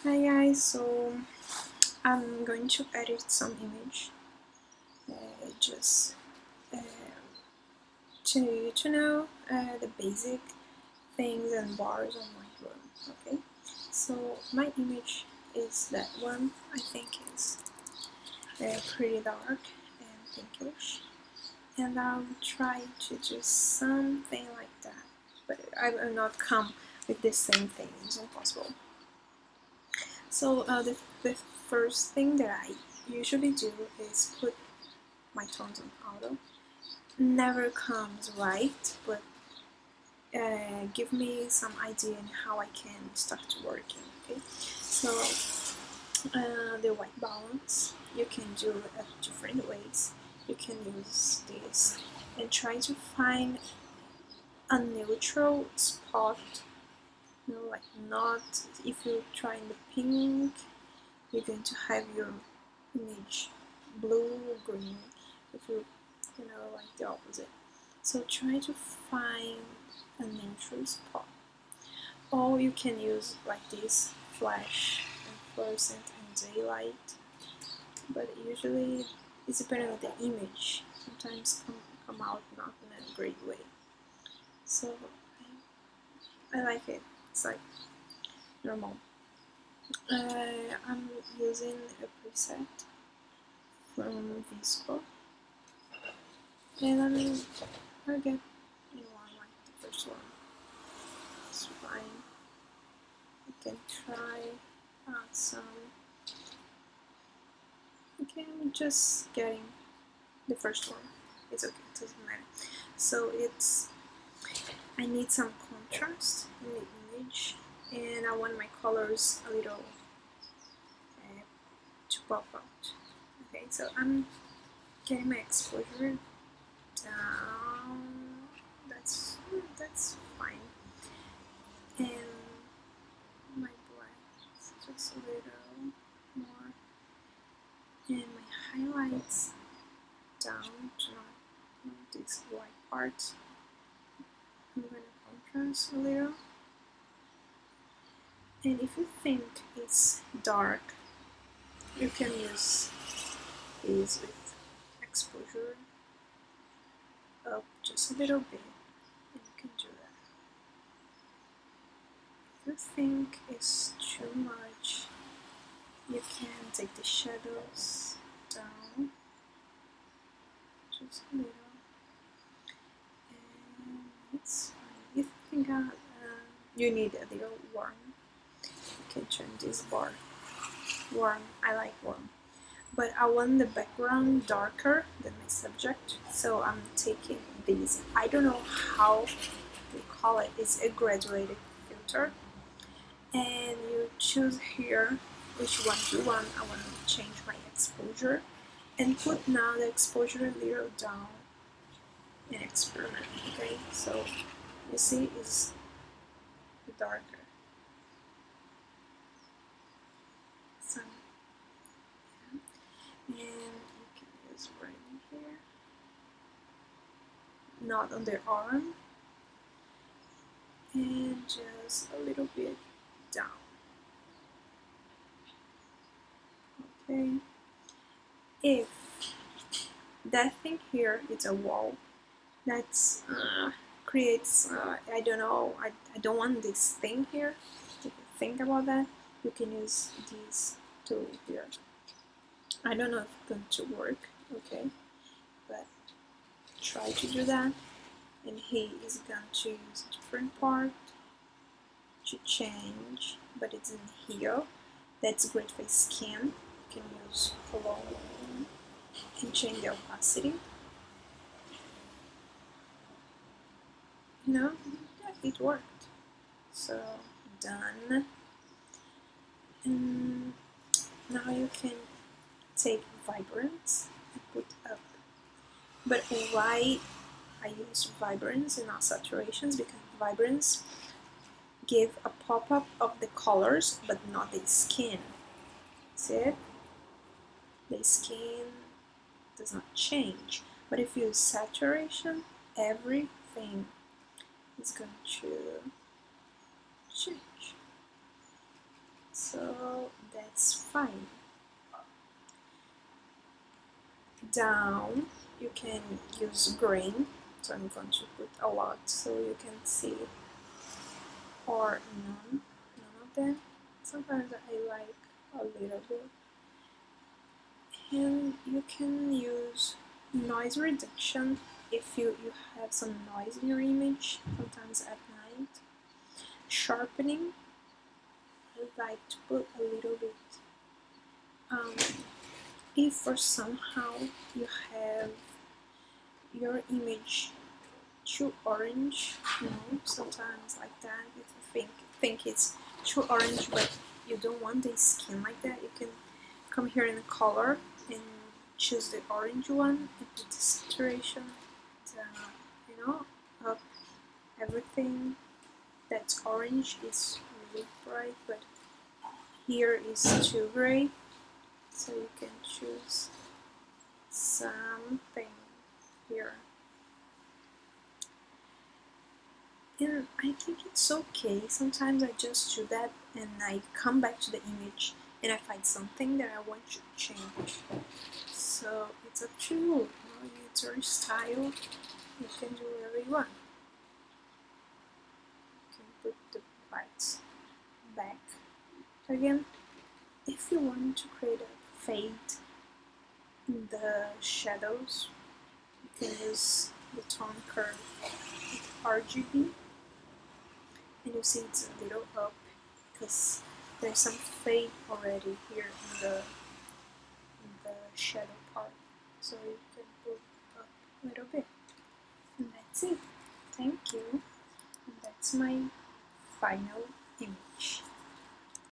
Hi guys, so I'm going to edit some image just uh, to know the basic things and bars on Lightroom. Okay, so my image is that one. I think is pretty dark and pinkish, and I'll try to do something like that, but I will not come with the same thing. It's impossible. So the first thing that I usually do is put my tones on auto. Never comes right, but give me some idea on how I can start working. Okay, so the white balance you can do it different ways. You can use this and try to find a neutral spot. You know, like not if you try in the pink, you're going to have your image blue or green. If you know, like the opposite. So try to find a neutral spot. Or you can use like this flash and fluorescent and daylight. But usually it's depending on the image. Sometimes come out not in a great way. So I like it. It's like normal. I'm using a preset from Visco. And I mean, I get you want like the first one. It's fine. You can try out some. Okay, I'm just getting the first one. It's okay, it doesn't matter. So I need some contrast in the image, and I want my colors a little to pop out. Okay, so I'm getting my exposure down. That's fine. And my black is just a little more, and my highlights down to not this white part. I'm going to contrast a little, and if you think it's dark, you can use these with exposure up just a little bit, and you can do that. If you think it's too much, you can take the shadows down just a little, and it's fine. If you think you need a little warm, you can turn this bar warm. I like warm, but I want the background darker than my subject, so I'm taking these. I don't know how you call it. It's a graduated filter, and you choose here which one you want. I want to change my exposure and put now the exposure a little down and experiment. Okay, so you see it's darker. So, and you can use right here, not on the arm, and just a little bit down. Okay, if that thing here is a wall, that's creates I don't know, I don't want this thing here. If you think about that, you can use these two here. I don't know if it's going to work, okay, but try to do that. And he is going to use a different part to change, but it's in here. That's great for skin. You can use cologne and change the opacity. No, it worked. So done. And now you can take vibrance and put up. But why I use vibrance and not saturations? Because vibrance give a pop-up of the colors, but not the skin. See it? The skin does not change. But if you use saturation, everything is going to change. So so that's fine. Down you can use green, so I'm going to put a lot so you can see, or none of them. Sometimes I like a little bit. And you can use noise reduction if you have some noise in your image, sometimes at night. Sharpening, I like to put a little bit. If for somehow you have your image too orange, sometimes like that, if you think it's too orange but you don't want the skin like that, you can come here in the color and choose the orange one and put the saturation up. Everything that's orange is really bright, but here is too gray, so you can choose something here. And I think it's okay. Sometimes I just do that and I come back to the image and I find something that I want to change. So it's up to you. It's your style. You can do whatever you want. You can put the parts back again. If you want to create a fade in the shadows, you can use the tone curve with RGB. And you see it's a little up because there's some fade already here in the shadow part, so you can put up a little bit, and that's it. Thank you, and that's my final image.